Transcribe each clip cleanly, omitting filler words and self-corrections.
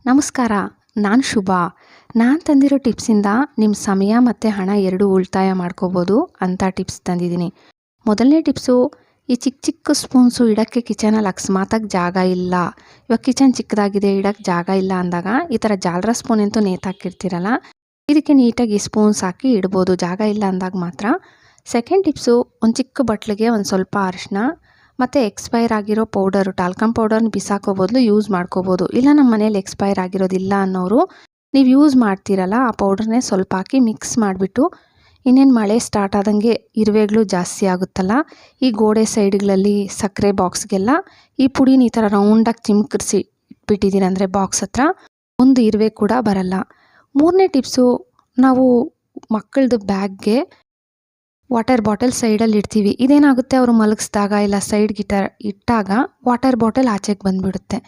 ನಮಸ್ಕಾರ. ನಾನು ಶುಭಾ. ನಾನು ತಂದಿರೋ ಟಿಪ್ಸಿಂದ ನಿಮ್ಮ ಸಮಯ ಮತ್ತು ಹಣ ಎರಡೂ ಉಳಿತಾಯ ಮಾಡ್ಕೋಬೋದು ಅಂತ ಟಿಪ್ಸ್ ತಂದಿದ್ದೀನಿ. ಮೊದಲನೇ ಟಿಪ್ಸು, ಈ ಚಿಕ್ಕ ಚಿಕ್ಕ ಸ್ಪೂನ್ಸು ಇಡೋಕ್ಕೆ ಕಿಚನಲ್ಲಿ ಅಕಸ್ಮಾತಾಗಿ ಜಾಗ ಇಲ್ಲ, ಇವಾಗ ಕಿಚನ್ ಚಿಕ್ಕದಾಗಿದೆ ಇಡೋಕ್ಕೆ ಜಾಗ ಇಲ್ಲ ಅಂದಾಗ ಈ ಥರ ಜಾಲರ ಸ್ಪೂನ್ ಅಂತೂ ನೇತಾಕಿರ್ತೀರಲ್ಲ, ಇದಕ್ಕೆ ನೀಟಾಗಿ ಸ್ಪೂನ್ಸ್ ಹಾಕಿ ಇಡ್ಬೋದು ಜಾಗ ಇಲ್ಲ ಅಂದಾಗ ಮಾತ್ರ. ಸೆಕೆಂಡ್ ಟಿಪ್ಸು, ಒಂದು ಚಿಕ್ಕ ಬಟ್ಲಿಗೆ ಒಂದು ಸ್ವಲ್ಪ ಅರಿಶಿನ ಮತ್ತು ಎಕ್ಸ್ಪೈರ್ ಆಗಿರೋ ಪೌಡರು, ಟಾಲ್ಕಮ್ ಪೌಡರ್ನ ಬಿಸಾಕೋ ಬದಲು ಯೂಸ್ ಮಾಡ್ಕೋಬೋದು. ಇಲ್ಲ ನಮ್ಮ ಮನೇಲಿ ಎಕ್ಸ್ಪೈರ್ ಆಗಿರೋದಿಲ್ಲ ಅನ್ನೋರು ನೀವು ಯೂಸ್ ಮಾಡ್ತೀರಲ್ಲ ಆ ಪೌಡರ್ನೇ ಸ್ವಲ್ಪ ಹಾಕಿ ಮಿಕ್ಸ್ ಮಾಡಿಬಿಟ್ಟು, ಇನ್ನೇನು ಮಳೆ ಸ್ಟಾರ್ಟ್ ಆದಂಗೆ ಇರುವೆಗಳು ಜಾಸ್ತಿ ಆಗುತ್ತಲ್ಲ, ಈ ಗೋಡೆ ಸೈಡ್ಗಳಲ್ಲಿ ಸಕ್ಕರೆ ಬಾಕ್ಸ್ಗೆಲ್ಲ ಈ ಪುಡಿನ ಈ ಥರ ರೌಂಡಾಗಿ ಚಿಮ್ಕರಿಸಿ ಇಟ್ಬಿಟ್ಟಿದ್ದೀರ ಅಂದರೆ ಬಾಕ್ಸ್ ಹತ್ರ ಒಂದು ಇರುವೆ ಕೂಡ ಬರಲ್ಲ. ಮೂರನೇ ಟಿಪ್ಸು, ನಾವು ಮಕ್ಕಳದು ಬ್ಯಾಗ್ಗೆ ವಾಟರ್ ಬಾಟಲ್ ಸೈಡಲ್ಲಿ ಇಡ್ತೀವಿ. ಇದೇನಾಗುತ್ತೆ, ಅವರು ಮಲಗಿಸಿದಾಗ ಇಲ್ಲ ಸೈಡ್ಗೆ ಇಟ್ಟಾಗ ವಾಟರ್ ಬಾಟಲ್ ಆಚೆಗೆ ಬಂದುಬಿಡುತ್ತೆ.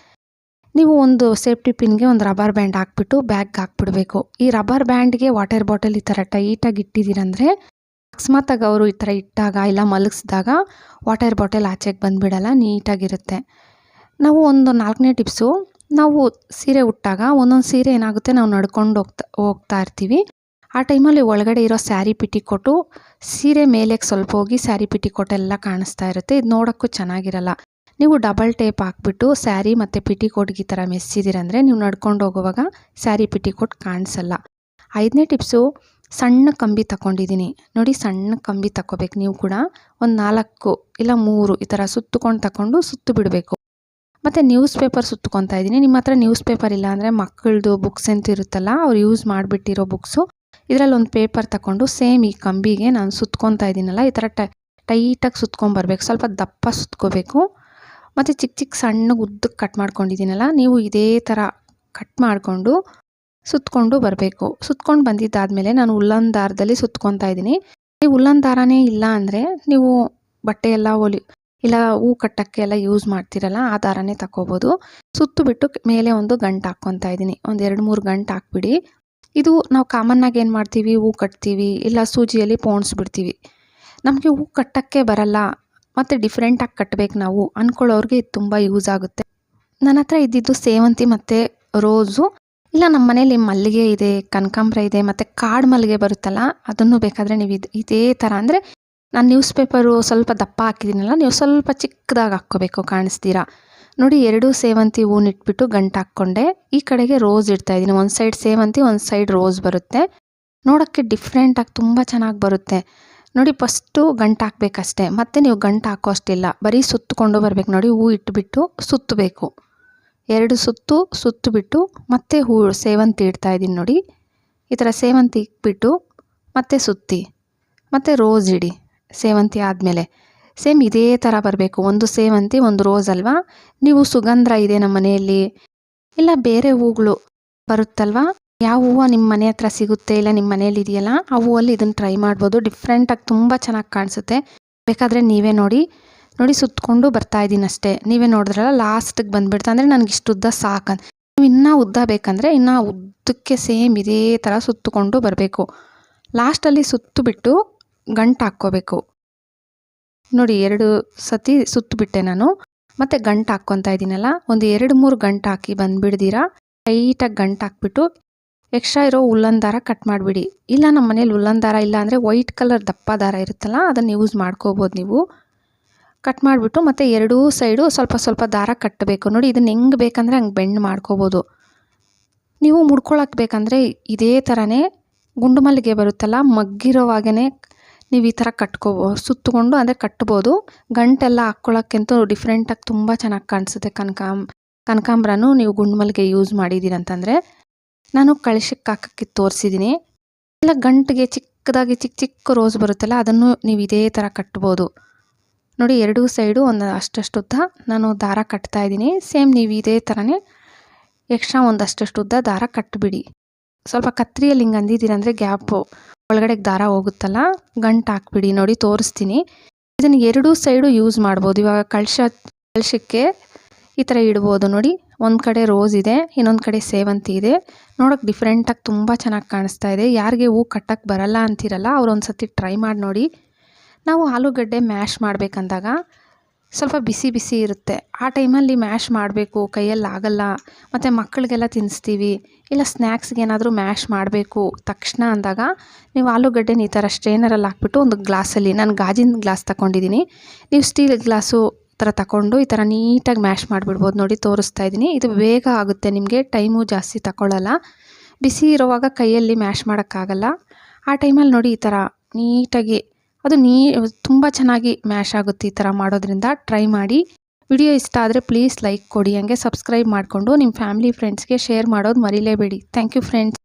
ನೀವು ಒಂದು ಸೇಫ್ಟಿ ಪಿನ್ಗೆ ಒಂದು ರಬ್ಬರ್ ಬ್ಯಾಂಡ್ ಹಾಕ್ಬಿಟ್ಟು ಬ್ಯಾಗ್ಗೆ ಹಾಕ್ಬಿಡ್ಬೇಕು. ಈ ರಬ್ಬರ್ ಬ್ಯಾಂಡ್ಗೆ ವಾಟರ್ ಬಾಟಲ್ ಈ ಥರ ಟೈಟಾಗಿ ಇಟ್ಟಿದ್ದೀರಂದರೆ ಅಕಸ್ಮಾತಾಗಿ ಅವರು ಈ ಥರ ಇಟ್ಟಾಗ ಇಲ್ಲ ಮಲಗಿಸಿದಾಗ ವಾಟರ್ ಬಾಟಲ್ ಆಚೆಗೆ ಬಂದುಬಿಡಲ್ಲ, ನೀಟಾಗಿರುತ್ತೆ. ನಾವು ಒಂದು ನಾಲ್ಕನೇ ಟಿಪ್ಸು, ನಾವು ಸೀರೆ ಉಟ್ಟಾಗ ಒಂದೊಂದು ಸೀರೆ ಏನಾಗುತ್ತೆ, ನಾವು ನಡ್ಕೊಂಡು ಹೋಗ್ತಾ ಇರ್ತೀವಿ. ಆ ಟೈಮಲ್ಲಿ ಒಳಗಡೆ ಇರೋ ಸ್ಯಾರಿ ಪಿಟಿಕೋಟು ಸೀರೆ ಮೇಲೆಗೆ ಸ್ವಲ್ಪ ಹೋಗಿ ಸ್ಯಾರಿ ಪಿಟಿಕೋಟೆಲ್ಲ ಕಾಣಿಸ್ತಾ ಇರುತ್ತೆ. ಇದು ನೋಡೋಕ್ಕೂ ಚೆನ್ನಾಗಿರಲ್ಲ. ನೀವು ಡಬಲ್ ಟೇಪ್ ಹಾಕ್ಬಿಟ್ಟು ಸ್ಯಾರಿ ಮತ್ತು ಪಿಟಿಕೋಟ್ಗೆ ಈ ಥರ ಮೆಸ್ಸಿದ್ದೀರಂದರೆ ನೀವು ನಡ್ಕೊಂಡು ಹೋಗುವಾಗ ಸ್ಯಾರಿ ಪಿಟಿಕೋಟ್ ಕಾಣಿಸಲ್ಲ. ಐದನೇ ಟಿಪ್ಸು, ಸಣ್ಣ ಕಂಬಿ ತಗೊಂಡಿದ್ದೀನಿ ನೋಡಿ, ಸಣ್ಣ ಕಂಬಿ ತಗೋಬೇಕು. ನೀವು ಕೂಡ ಒಂದು 4 ಇಲ್ಲ 3 ಈ ಥರ ಸುತ್ತಕೊಂಡು ತಗೊಂಡು ಸುತ್ತು ಬಿಡಬೇಕು. ಮತ್ತು ನ್ಯೂಸ್ ಪೇಪರ್ ಸುತ್ಕೊತಾ ಇದ್ದೀನಿ. ನಿಮ್ಮ ಹತ್ರ ನ್ಯೂಸ್ ಪೇಪರ್ ಇಲ್ಲ ಅಂದರೆ ಮಕ್ಕಳದು ಬುಕ್ಸ್ ಅಂತ ಇರುತ್ತಲ್ಲ, ಅವ್ರು ಯೂಸ್ ಮಾಡಿಬಿಟ್ಟಿರೋ ಬುಕ್ಸು, ಇದರಲ್ಲಿ ಒಂದು ಪೇಪರ್ ತಗೊಂಡು ಸೇಮ್ ಈ ಕಂಬಿಗೆ ನಾನು ಸುತ್ಕೊತಾ ಇದ್ದೀನಲ್ಲ ಈ ಥರ ಟೈಟಾಗಿ ಸುತ್ಕೊಂಬರ್ಬೇಕು. ಸ್ವಲ್ಪ ದಪ್ಪ ಸುತ್ಕೋಬೇಕು. ಮತ್ತು ಚಿಕ್ಕ ಚಿಕ್ಕ ಸಣ್ಣಗೆ ಉದ್ದಕ್ಕೆ ಕಟ್ ಮಾಡ್ಕೊಂಡಿದ್ದೀನಲ್ಲ, ನೀವು ಇದೇ ಥರ ಕಟ್ ಮಾಡಿಕೊಂಡು ಸುತ್ಕೊಂಡು ಬರಬೇಕು. ಸುತ್ಕೊಂಡು ಬಂದಿದ್ದಾದಮೇಲೆ ನಾನು ಉಲ್ಲನ್ ದಾರದಲ್ಲಿ ಸುತ್ಕೊತಾ ಇದ್ದೀನಿ. ನೀವು ಉಲ್ಲನ್ ದಾರನೇ ಇಲ್ಲ ಅಂದರೆ ನೀವು ಬಟ್ಟೆ ಎಲ್ಲ ಇಲ್ಲ ಹೂ ಕಟ್ಟೋಕ್ಕೆ ಎಲ್ಲ ಯೂಸ್ ಮಾಡ್ತೀರಲ್ಲ ಆ ದಾರನೇ ತಗೋಬೋದು. ಸುತ್ತು ಬಿಟ್ಟು ಮೇಲೆ ಒಂದು ಗಂಟು ಹಾಕ್ಕೊತಾ ಇದ್ದೀನಿ. ಒಂದು 2-3 ಗಂಟು ಹಾಕ್ಬಿಡಿ. ಇದು ನಾವು ಕಾಮನ್ನಾಗಿ ಏನು ಮಾಡ್ತೀವಿ, ಹೂ ಕಟ್ತೀವಿ ಇಲ್ಲ ಸೂಜಿಯಲ್ಲಿ ಪೋಣಿಸ್ಬಿಡ್ತೀವಿ. ನಮಗೆ ಹೂ ಕಟ್ಟೋಕ್ಕೆ ಬರಲ್ಲ ಮತ್ತು ಡಿಫ್ರೆಂಟಾಗಿ ಕಟ್ಟಬೇಕು ನಾವು ಅಂದ್ಕೊಳ್ಳೋರಿಗೆ ಇದು ತುಂಬ ಯೂಸ್ ಆಗುತ್ತೆ. ನನ್ನ ಹತ್ರ ಇದ್ದಿದ್ದು ಸೇವಂತಿ ಮತ್ತು ರೋಸು, ಇಲ್ಲ ನಮ್ಮ ಮನೇಲಿ ಮಲ್ಲಿಗೆ ಇದೆ, ಕನಕಾಂಬರ ಇದೆ ಮತ್ತು ಕಾಡು ಮಲ್ಲಿಗೆ ಬರುತ್ತಲ್ಲ, ಅದನ್ನು ಬೇಕಾದರೆ ನೀವು ಇದೇ ಥರ ಅಂದರೆ ನಾನು ನ್ಯೂಸ್ ಪೇಪರು ಸ್ವಲ್ಪ ದಪ್ಪ ಹಾಕಿದ್ದೀನಲ್ಲ, ನೀವು ಸ್ವಲ್ಪ ಚಿಕ್ಕದಾಗಿ ಹಾಕ್ಕೋಬೇಕು, ಕಾಣಿಸ್ತೀರಾ ನೋಡಿ. 2 ಸೇವಂತಿ ಹೂನ ಇಟ್ಬಿಟ್ಟು ಗಂಟು ಹಾಕ್ಕೊಂಡೆ. ಈ ಕಡೆಗೆ ರೋಸ್ ಇಡ್ತಾಯಿದ್ದೀನಿ. ಒಂದು ಸೈಡ್ ಸೇವಂತಿ, ಒಂದು ಸೈಡ್ ರೋಸ್ ಬರುತ್ತೆ. ನೋಡೋಕ್ಕೆ ಡಿಫ್ರೆಂಟಾಗಿ ತುಂಬ ಚೆನ್ನಾಗಿ ಬರುತ್ತೆ ನೋಡಿ. ಫಸ್ಟು ಗಂಟು ಹಾಕಬೇಕಷ್ಟೆ, ಮತ್ತು ನೀವು ಗಂಟು ಹಾಕೋ ಅಷ್ಟಿಲ್ಲ, ಬರೀ ಸುತ್ತಕೊಂಡು ಬರಬೇಕು ನೋಡಿ. ಹೂ ಇಟ್ಬಿಟ್ಟು ಸುತ್ತಬೇಕು, 2 ಸುತ್ತಬಿಟ್ಟು ಮತ್ತೆ ಹೂ ಸೇವಂತಿ ಇಡ್ತಾಯಿದ್ದೀನಿ ನೋಡಿ. ಈ ಥರ ಸೇವಂತಿ ಇಟ್ಬಿಟ್ಟು ಮತ್ತೆ ಸುತ್ತಿ, ಮತ್ತು ರೋಸ್ ಇಡಿ. ಸೇವಂತಿ ಆದಮೇಲೆ ಸೇಮ್ ಇದೇ ಥರ ಬರಬೇಕು. ಒಂದು ಸೇವಂತಿ ಒಂದು ರೋಸ್ ಅಲ್ವಾ. ನೀವು ಸುಗಂಧ ಇದೆ ನಮ್ಮ ಮನೆಯಲ್ಲಿ, ಇಲ್ಲ ಬೇರೆ ಹೂಗಳು ಬರುತ್ತಲ್ವ, ಯಾವ ಹೂವು ನಿಮ್ಮ ಮನೆ ಹತ್ರ ಸಿಗುತ್ತೆ ಇಲ್ಲ ನಿಮ್ಮ ಮನೇಲಿ ಇದೆಯಲ್ಲ ಆ ಹೂವಲ್ಲಿ ಇದನ್ನು ಟ್ರೈ ಮಾಡ್ಬೋದು. ಡಿಫ್ರೆಂಟಾಗಿ ತುಂಬ ಚೆನ್ನಾಗಿ ಕಾಣಿಸುತ್ತೆ. ಬೇಕಾದರೆ ನೀವೇ ನೋಡಿ ಸುತ್ತಕೊಂಡು ಬರ್ತಾ ಇದ್ದೀನಿ ಅಷ್ಟೇ. ನೀವೇ ನೋಡಿದ್ರಲ್ಲ ಲಾಸ್ಟಿಗೆ ಬಂದುಬಿಡ್ತಾ, ಅಂದರೆ ನನಗೆ ಇಷ್ಟು ಉದ್ದ ಸಾಕಂತ. ನೀವು ಇನ್ನೂ ಉದ್ದ ಬೇಕಂದರೆ ಇನ್ನೂ ಉದ್ದಕ್ಕೆ ಸೇಮ್ ಇದೇ ಥರ ಸುತ್ತಕೊಂಡು ಬರಬೇಕು. ಲಾಸ್ಟಲ್ಲಿ ಸುತ್ತಬಿಟ್ಟು ಗಂಟು ಹಾಕ್ಕೋಬೇಕು ನೋಡಿ. 2 ಸತಿ ಸುತ್ತಬಿಟ್ಟೆ ನಾನು, ಮತ್ತು ಗಂಟು ಹಾಕ್ಕೊತಾ ಇದ್ದೀನಲ್ಲ, ಒಂದು 2-3 ಗಂಟು ಹಾಕಿ ಬಂದುಬಿಡ್ದಿರಾ ಟೈಟಾಗಿ ಗಂಟು ಹಾಕ್ಬಿಟ್ಟು ಎಕ್ಸ್ಟ್ರಾ ಇರೋ ಉಲ್ಲನ್ ದಾರ ಕಟ್ ಮಾಡಿಬಿಡಿ. ಇಲ್ಲ ನಮ್ಮ ಮನೇಲಿ ಉಲ್ಲನ್ ದಾರ ಇಲ್ಲ ಅಂದರೆ ವೈಟ್ ಕಲರ್ ದಪ್ಪ ದಾರ ಇರುತ್ತಲ್ಲ, ಅದನ್ನು ಯೂಸ್ ಮಾಡ್ಕೋಬೋದು ನೀವು. ಕಟ್ ಮಾಡಿಬಿಟ್ಟು ಮತ್ತು 2 ಸೈಡು ಸ್ವಲ್ಪ ಸ್ವಲ್ಪ ದಾರ ಕಟ್ಟಬೇಕು ನೋಡಿ. ಇದನ್ನು ಹೆಂಗೆ ಬೇಕಂದರೆ ಹಂಗೆ ಬೆಂಡ್ ಮಾಡ್ಕೋಬೋದು. ನೀವು ಮುಡ್ಕೊಳಕ್ಕೆ ಬೇಕಂದರೆ ಇದೇ ಥರನೇ ಗುಂಡು ಮಲ್ಲಿಗೆ ಬರುತ್ತಲ್ಲ, ಮಗ್ಗಿರೋವಾಗೇ ನೀವು ಈ ಥರ ಸುತ್ತಕೊಂಡು ಅಂದರೆ ಕಟ್ಬೋದು. ಗಂಟೆಲ್ಲ ಹಾಕ್ಕೊಳ್ಳೋಕ್ಕಂತೂ ಡಿಫ್ರೆಂಟಾಗಿ ತುಂಬ ಚೆನ್ನಾಗಿ ಕಾಣಿಸುತ್ತೆ. ಕನಕಾಂಬರನೂ ನೀವು ಗುಂಡು ಮಲ್ಲಿಗೆ ಯೂಸ್ ಮಾಡಿದ್ದೀರಂತಂದರೆ ನಾನು ಕಳಶಕ್ಕೆ ಹಾಕೋಕ್ಕೆ ತೋರಿಸಿದ್ದೀನಿ. ಇಲ್ಲ ಗಂಟಿಗೆ ಚಿಕ್ಕದಾಗಿ ಚಿಕ್ಕ ಚಿಕ್ಕ ರೋಸ್ ಬರುತ್ತಲ್ಲ, ಅದನ್ನು ನೀವು ಇದೇ ಥರ ಕಟ್ಬೋದು ನೋಡಿ. 2 ಸೈಡು ಒಂದು ಅಷ್ಟಷ್ಟು ಉದ್ದ ನಾನು ದಾರ ಕಟ್ತಾ ಇದ್ದೀನಿ. ಸೇಮ್ ನೀವು ಇದೇ ಥರನೇ ಎಕ್ಸ್ಟ್ರಾ ಒಂದಷ್ಟು ಉದ್ದ ದಾರ ಕಟ್ಟಿಬಿಡಿ. ಸ್ವಲ್ಪ ಕತ್ರಿಯಲ್ಲಿ ಹಿಂಗೆ ಅಂದಿದ್ದೀರಂದರೆ ಗ್ಯಾಪು ಒಳಗಡೆಗೆ ದಾರ ಹೋಗುತ್ತಲ್ಲ, ಗಂಟು ಹಾಕ್ಬಿಡಿ ನೋಡಿ. ತೋರಿಸ್ತೀನಿ. ಇದನ್ನು 2 ಸೈಡು ಯೂಸ್ ಮಾಡ್ಬೋದು. ಇವಾಗ ಕಳಶಕ್ಕೆ ಈ ಥರ ಇಡ್ಬೋದು ನೋಡಿ. ಒಂದು ಕಡೆ ರೋಸ್ ಇದೆ, ಇನ್ನೊಂದು ಕಡೆ ಸೇವಂತಿ ಇದೆ. ನೋಡೋಕೆ ಡಿಫ್ರೆಂಟಾಗಿ ತುಂಬ ಚೆನ್ನಾಗಿ ಕಾಣಿಸ್ತಾ ಇದೆ. ಯಾರಿಗೆ ಹೂ ಕಟ್ಟಕ್ಕೆ ಬರಲ್ಲ ಅಂತಿರಲ್ಲ ಅವ್ರು ಒಂದು ಸತಿ ಟ್ರೈ ಮಾಡಿ ನೋಡಿ. ನಾವು ಆಲೂಗಡ್ಡೆ ಮ್ಯಾಶ್ ಮಾಡಬೇಕಂದಾಗ ಸ್ವಲ್ಪ ಬಿಸಿ ಬಿಸಿ ಇರುತ್ತೆ. ಆ ಟೈಮಲ್ಲಿ ಮ್ಯಾಶ್ ಮಾಡಬೇಕು, ಕೈಯಲ್ಲಿ ಆಗಲ್ಲ. ಮತ್ತು ಮಕ್ಕಳಿಗೆಲ್ಲ ತಿನ್ನಿಸ್ತೀವಿ, ಇಲ್ಲ ಸ್ನ್ಯಾಕ್ಸ್ಗೆ ಏನಾದರೂ ಮ್ಯಾಶ್ ಮಾಡಬೇಕು ತಕ್ಷಣ ಅಂದಾಗ ನೀವು ಆಲೂಗಡ್ಡೆನ ಈ ಥರ ಸ್ಟ್ರೈನರಲ್ಲಿ ಹಾಕ್ಬಿಟ್ಟು ಒಂದು ಗ್ಲಾಸಲ್ಲಿ, ನಾನು ಗಾಜಿನ ಗ್ಲಾಸ್ ತಗೊಂಡಿದ್ದೀನಿ, ನೀವು ಸ್ಟೀಲ್ ಗ್ಲಾಸು ಈ ಥರ ತಗೊಂಡು ಈ ಥರ ನೀಟಾಗಿ ಮ್ಯಾಶ್ ಮಾಡಿಬಿಡ್ಬೋದು. ನೋಡಿ ತೋರಿಸ್ತಾ ಇದ್ದೀನಿ. ಇದು ಬೇಗ ಆಗುತ್ತೆ, ನಿಮಗೆ ಟೈಮು ಜಾಸ್ತಿ ತಗೊಳ್ಳಲ್ಲ. ಬಿಸಿ ಇರುವಾಗ ಕೈಯಲ್ಲಿ ಮ್ಯಾಶ್ ಮಾಡೋಕ್ಕಾಗಲ್ಲ. ಆ ಟೈಮಲ್ಲಿ ನೋಡಿ ಈ ಥರ ನೀಟಾಗಿ ಅದು ತುಂಬ ಚೆನ್ನಾಗಿ ಮ್ಯಾಶ್ ಆಗುತ್ತೆ ಈ ಥರ ಮಾಡೋದ್ರಿಂದ. ಟ್ರೈ ಮಾಡಿ. ವಿಡಿಯೋ ಇಷ್ಟ ಆದರೆ ಪ್ಲೀಸ್ ಲೈಕ್ ಕೊಡಿ, ಹಂಗೆ ಸಬ್ಸ್ಕ್ರೈಬ್ ಮಾಡಿಕೊಂಡು ನಿಮ್ಮ ಫ್ಯಾಮಿಲಿ ಫ್ರೆಂಡ್ಸ್ಗೆ ಶೇರ್ ಮಾಡೋದು ಮರಿಲೇಬೇಡಿ. Thank you friends.